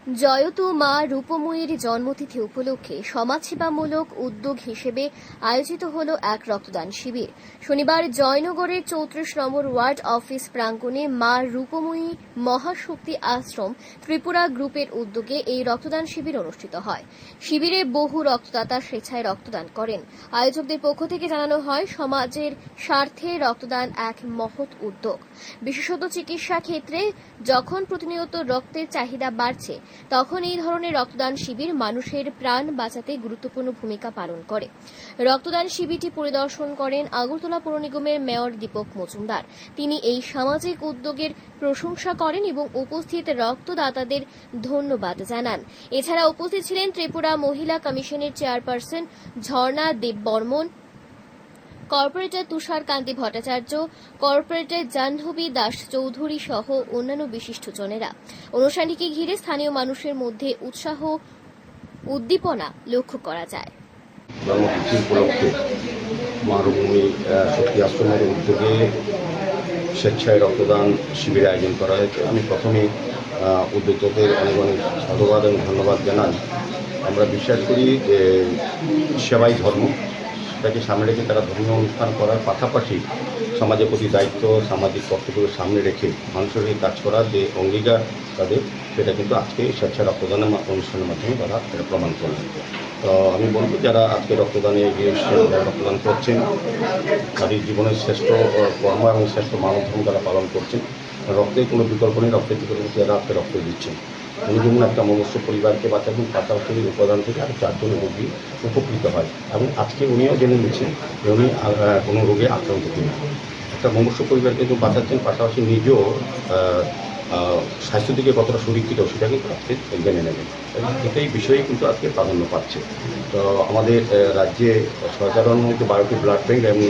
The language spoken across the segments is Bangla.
জয়তু মা রূপময়ীর জন্মতিথি উপলক্ষে সমাজসেবামূলক উদ্যোগ হিসেবে আয়োজিত হল এক রক্তদান শিবির। শনিবার জয়নগরের 34 নম্বর ওয়ার্ড অফিস প্রাঙ্গণে মা রূপময়ী মহাশক্তি আশ্রম ত্রিপুরা গ্রুপের উদ্যোগে এই রক্তদান শিবির অনুষ্ঠিত হয়। শিবিরে বহু রক্তদাতা স্বেচ্ছায় রক্তদান করেন। আয়োজকদের পক্ষ থেকে জানানো হয়, সমাজের স্বার্থে রক্তদান এক মহৎ উদ্যোগ। বিশেষত চিকিৎসা ক্ষেত্রে যখন প্রতিনিয়ত রক্তের চাহিদা বাড়ছে, তখন এই ধরনের রক্তদান শিবির মানুষের প্রাণ বাঁচাতে গুরুত্বপূর্ণ ভূমিকা পালন করে। রক্তদান শিবিরটি পরিদর্শন করেন আগরতলা পৌর নিগমের মেয়র দীপক মজুমদার। তিনি এই সামাজিক উদ্যোগের প্রশংসা করেন এবং উপস্থিত রক্তদাতাদের ধন্যবাদ জানান। এছাড়া উপস্থিত ছিলেন ত্রিপুরা মহিলা কমিশনের চেয়ারপারসন ঝর্ণা দেববর্মন, কর্পোরেটর তুষার কান্তি ভট্টাচার্য, কর্পোরেটর জাহ্নবী দাস চৌধুরী সহ অন্যান্য বিশিষ্টজনেরা। অনুষ্ঠানটিকে ঘিরে স্থানীয় মানুষের মধ্যে উৎসাহ উদ্দীপনা লক্ষ্য করা যায়। জন্মতিথি উপলক্ষে মা রূপময়ী শক্তি আশ্রমের উদ্যোগে স্বেচ্ছায় রক্তদান শিবির আয়োজন করা হয়েছে। আমি প্রথমে উদ্যোক্তাদের অনেক অনেক সাধুবাদ এবং ধন্যবাদ জানাই। আমরা বিশ্বাস করি যে সেবাই ধর্ম, সেটাকে সামনে রেখে তারা ধর্মীয় অনুষ্ঠান করার পাশাপাশি সমাজের প্রতি দায়িত্ব, সামাজিক কর্তব্যকে সামনে রেখে মানুষের হয়ে কাজ করার যে অঙ্গীকার তাদের, সেটা কিন্তু আজকে স্বেচ্ছা রক্তদানের অনুষ্ঠানের মাধ্যমে তারা এটা প্রমাণ করলেন। তো আমি বলব, যারা আজকে রক্তদানে এগিয়ে এসে রক্তদান করছেন, তাদের জীবনের শ্রেষ্ঠ কর্ম এবং শ্রেষ্ঠ মানব ধর্ম তারা পালন করছেন। রক্তের কোনো বিকল্প নেই, রক্তের বিকল্প যারা আজকে রক্ত দিচ্ছেন। উনি যেমন একটা মনুষ্য পরিবারকে বাঁচাবেন, পাশাপাশি উপাদান থেকে আর 4 জন রোগী উপকৃত হয়। এবং আজকে উনিও জেনে নিচ্ছেন যে উনি কোনো রোগে আক্রান্ত কিনা। একটা মনুষ্য পরিবারকে যে বাঁচাচ্ছেন, পাশাপাশি নিজেও স্বাস্থ্য দিকে কতটা সুরক্ষিত সেটা কিন্তু আজকে জেনে নেবেন। এটাই বিষয়ে কিন্তু আজকে প্রাধান্য পাচ্ছে। তো আমাদের রাজ্যে সরকারের মধ্যে 12টি ব্লাড ব্যাঙ্ক এবং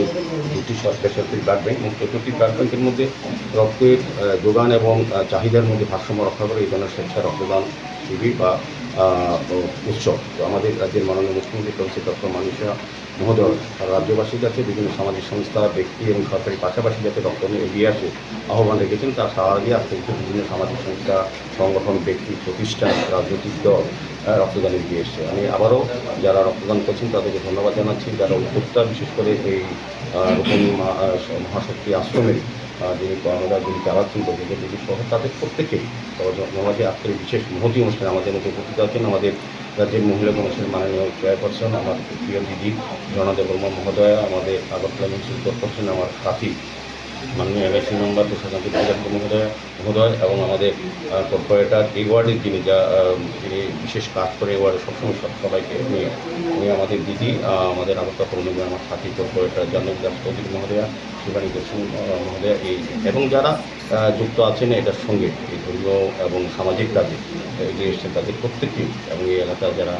2টি বেসরকারি ব্লাড ব্যাঙ্ক এবং 14টি ব্লাড ব্যাঙ্কের মধ্যে রক্তের যোগান এবং চাহিদার মধ্যে ভারসাম্য রক্ষা করে এই ধরনের স্বেচ্ছা রক্তদান শিবির বা উৎসব। তো আমাদের রাজ্যের মাননীয় মুখ্যমন্ত্রী প্রফেসর ডক্টর মানিসা মহোদয় রাজ্যবাসীর কাছে বিভিন্ন সামাজিক সংস্থা, ব্যক্তি এবং সরকারি পাশাপাশি যাতে রক্ত নিয়ে এগিয়ে আসে আহ্বান রেখেছেন। তার সাহায্যে আজকে বিভিন্ন সামাজিক সংস্থা, সংগঠন, ব্যক্তি, প্রতিষ্ঠান, রাজনৈতিক দল রক্তদান এগিয়ে এসছে। আমি আবারও যারা রক্তদান করছেন তাদেরকে ধন্যবাদ জানাচ্ছি। যারা উদ্যোক্তা, বিশেষ করে এই রূপময়ী মহাশক্তি আশ্রমের যিনি যিনি চালাচ্ছেন প্রতিকে দেবী সহ তাদের প্রত্যেকেই আমাদের আজকের বিশেষ মহতী অনুষ্ঠানে আমাদের মধ্যে উপস্থিত আছেন আমাদের রাজ্যের মহিলা কমিশনের মাননীয় চেয়ারপারসন, আমার প্রিয় দিদি ঝর্ণা দেববর্মন মহোদয়া, আমাদের আগরতলা মিউনিসিপাল কর্পোরেশন আমার সাথী মাননীয় এমএসি মেম্বার তুষার কান্তি ভট্টাচার্য মহোদয় এবং আমাদের কর্পোরেটর এই ওয়ার্ডের যিনি বিশেষ কাজ করে এই ওয়ার্ডে সবসময় সবাইকে নিয়ে আমাদের দিদি, আমাদের আগরতলা পৌর নিগমের আমার সাথী কর্পোরেটর জাহ্নবী দাস চৌধুরী মহোদয়া, শিবানী গোস্বামী মহোদয়া, এই এবং যারা যুক্ত আছেন এটার সঙ্গে এই ধর্মীয় এবং সামাজিক কাজে এগিয়ে এসছেন তাদের প্রত্যেকেই, এবং এই এলাকার যারা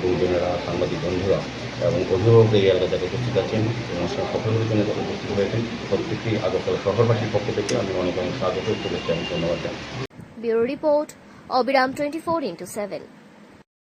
গুরুজনেরা, সাংবাদিক বন্ধুরা এবং অভিভাবক এই এলাকায় যারা উপস্থিত আছেন এবং সফলতার জন্য যারা উপস্থিত হয়েছেন প্রত্যেকটি আগরতলা শহরবাসীর পক্ষ থেকে আমি অনেক অনেক স্বাগত শুভেচ্ছা এবং ধন্যবাদ জানাই। ব্যুরো রিপোর্ট, অবিরাম 24x7।